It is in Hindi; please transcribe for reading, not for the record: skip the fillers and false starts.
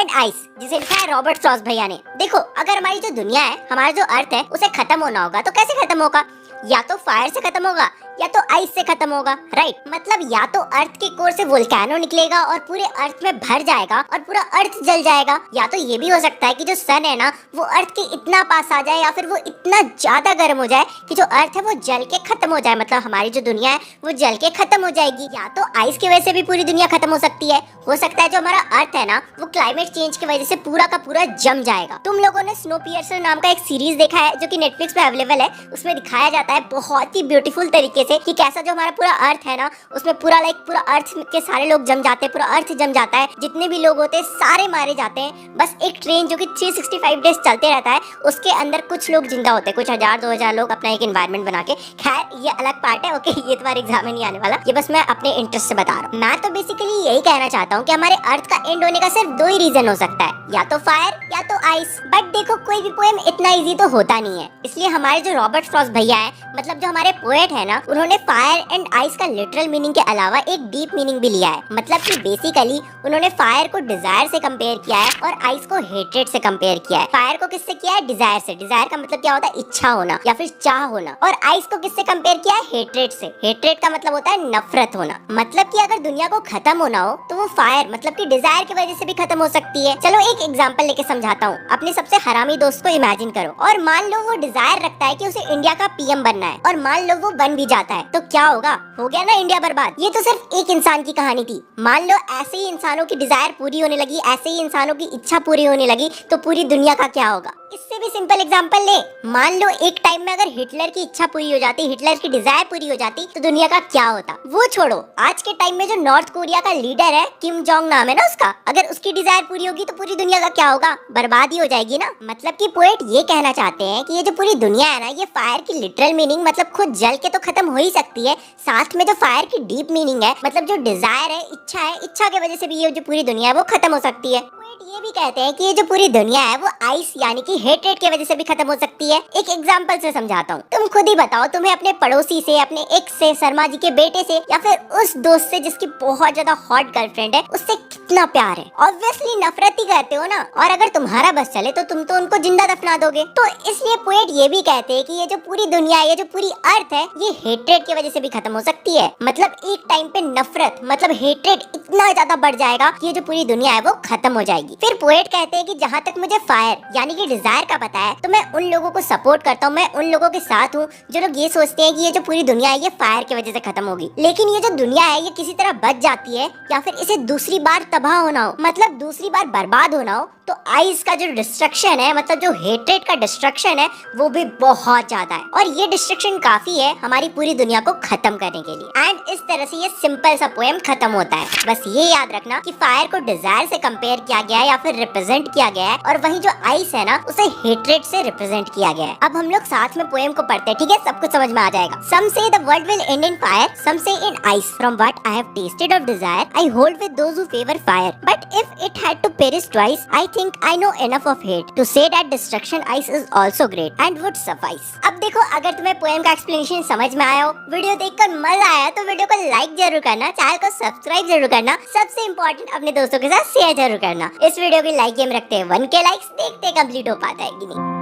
एंड आइस, जिसे लिखा है रॉबर्ट फ्रॉस्ट भैया ने। देखो, अगर हमारी जो दुनिया है, हमारा जो अर्थ है, उसे खत्म होना होगा तो कैसे खत्म होगा? या तो फायर से खत्म होगा या तो आइस से खत्म होगा, राइट। मतलब या तो अर्थ के कोर से वोल्केनो निकलेगा और पूरे अर्थ में भर जाएगा और पूरा अर्थ जल जाएगा, या तो ये भी हो सकता है कि जो सन है ना वो अर्थ के इतना पास आ जाए या फिर वो इतना ज्यादा गर्म हो जाए कि जो अर्थ है वो जल के खत्म हो जाए। मतलब हमारी जो दुनिया है वो जल के खत्म हो जाएगी। या तो आइस की वजह से भी पूरी दुनिया खत्म हो सकती है। हो सकता है जो हमारा अर्थ है ना वो क्लाइमेट चेंज की वजह से पूरा का पूरा जम जाएगा। तुम लोगों ने स्नोपियर्सर नाम का एक सीरीज देखा है जो कि नेटफ्लिक्स पे अवेलेबल है। उसमें दिखाया जाता है बहुत ही ब्यूटीफुल तरीके से कि कैसा जो हमारा पूरा अर्थ है ना उसमें पूरा पूरा अर्थ के सारे लोग जम जाते हैं, पूरा अर्थ जम जाता है। जितने भी लोग होते हैं सारे मारे जाते हैं। बस एक ट्रेन जो कि 365 डेज चलते रहता है उसके अंदर कुछ लोग जिंदा होते हैं, कुछ 1000-2000 लोग अपना एक एनवायरनमेंट बना के। खैर ये अलग पार्ट है, ओके, ये तुम्हारे एग्जाम में नहीं आने वाला। ये बस मैं अपने इंटरेस्ट से बता रहा हूँ। मैं तो बेसिकली यही कहना चाहता हूँ कि हमारे अर्थ का एंड होने का सिर्फ 2 ही रीजन हो सकता है, या तो फायर या तो आइस। बट देखो, कोई भी पोएम इतना इजी तो होता नहीं है। इसलिए हमारे जो रॉबर्ट फ्रॉस्ट भैया है, मतलब जो हमारे पोएट है ना, उन्होंने फायर एंड आइस का लिटरल मीनिंग के अलावा एक डीप मीनिंग भी लिया है। मतलब कि बेसिकली उन्होंने फायर को डिजायर से कंपेयर किया है और आइस को हेट्रेड से कंपेयर किया है। फायर को किससे किया है? डिजायर से। डिजायर का मतलब क्या होता है? इच्छा होना या फिर चाह होना। और आइस को किससे कंपेयर किया है? हेट्रेड से। हेट्रेड का मतलब होता है नफरत होना। मतलब कि अगर दुनिया को खत्म होना हो तो वो फायर मतलब कि डिजायर की वजह से भी खत्म हो सकती है। चलो एक एग्जांपल लेके समझाता हूँ। अपने सबसे हरामी दोस्त को इमेजिन करो और मान लो वो डिजायर रखता है कि उसे इंडिया का पीएम बनना है और मान लो वो बन भी जाता है, तो क्या होगा? हो गया ना इंडिया बर्बाद। ये तो सिर्फ एक इंसान की कहानी थी। मान लो ऐसे ही इंसानों की डिजायर पूरी होने लगी, ऐसे ही इंसानों की इच्छा पूरी होने लगी, तो पूरी दुनिया का क्या होगा? इससे भी सिंपल एग्जांपल ले। मान लो एक टाइम में अगर हिटलर की इच्छा पूरी हो जाती, हिटलर की डिजायर पूरी हो जाती, तो दुनिया का क्या होता? वो छोड़ो, आज के टाइम में जो नॉर्थ कोरिया का लीडर है, किम जोंग नाम है ना उसका, अगर उसकी डिजायर पूरी होगी तो पूरी दुनिया का क्या होगा? बर्बादी हो जाएगी ना। मतलब कि पोएट ये कहना चाहते हैं कि ये जो पूरी दुनिया है ना, ये फायर की लिटरल मीनिंग मतलब खुद जल के तो खत्म हो ही सकती है, साथ में जो फायर की डीप मीनिंग है, मतलब जो डिजायर है, इच्छा की वजह से भी ये जो पूरी दुनिया है वो खत्म हो सकती है। ये भी कहते हैं कि ये जो पूरी दुनिया है वो आइस यानी कि हेट्रेड की वजह से भी खत्म हो सकती है। एक एग्जांपल से समझाता हूँ। तुम खुद ही बताओ, तुम्हें अपने पड़ोसी से, अपने एक्स से, शर्मा जी के बेटे से, या फिर उस दोस्त से जिसकी बहुत ज्यादा हॉट गर्लफ्रेंड है, उससे कितना प्यार है? ऑब्वियसली नफरत ही करते हो ना। और अगर तुम्हारा बस चले तो तुम तो उनको जिंदा दफना दोगे। तो इसलिए पोएट ये भी कहते हैं कि ये जो पूरी दुनिया है, ये जो पूरी अर्थ है, ये हेट्रेड की वजह से भी खत्म हो सकती है। मतलब एक टाइम पे नफरत मतलब हेट्रेड इतना ज्यादा बढ़ जाएगा कि ये जो पूरी दुनिया है वो खत्म हो जाएगी। फिर पोएट कहते हैं कि जहाँ तक मुझे फायर यानी कि डिजायर का पता है, तो मैं उन लोगों को सपोर्ट करता हूँ, मैं उन लोगों के साथ हूँ जो लोग ये सोचते हैं कि ये जो पूरी दुनिया है ये फायर की वजह से खत्म होगी। लेकिन ये जो दुनिया है ये किसी तरह बच जाती है या फिर इसे दूसरी बार तबाह होना हो, मतलब दूसरी बार बर्बाद होना हो, तो आइस का जो डिस्ट्रक्शन है, मतलब जो हेट्रेड का डिस्ट्रक्शन है, वो भी बहुत ज्यादा है। और ये डिस्ट्रक्शन काफी है हमारी पूरी दुनिया को खत्म करने के लिए। एंड इस तरह से ये सिंपल सा पोएम खत्म होता है। बस ये याद रखना कि फायर को डिजायर से कंपेयर किया गया है या फिर रिप्रेजेंट किया गया है, और वही जो आइस है ना उसे हेट्रेड से रिप्रेजेंट किया गया है। अब हम लोग साथ में पोएम को पढ़ते हैं, ठीक है? सब कुछ समझ में आ जाएगा। Some say the world will end in fire, some say in ice. From what I have tasted of desire, I hold with those who favor fire. But if it had to perish twice, I think I know enough of hate to say that destruction ice is also great and would suffice. अब देखो, अगर तुम्हें पोएम का एक्सप्लेनेशन समझ में आया हो, वीडियो देखकर मजा आया, तो वीडियो को लाइक जरूर करना, चैनल को सब्सक्राइब जरूर करना, सबसे इम्पोर्टेंट अपने दोस्तों के साथ शेयर जरूर करना। इस वीडियो की लाइक गेम रखते हैं 1K लाइक्स, देखते कंप्लीट हो पाता है कि नहीं।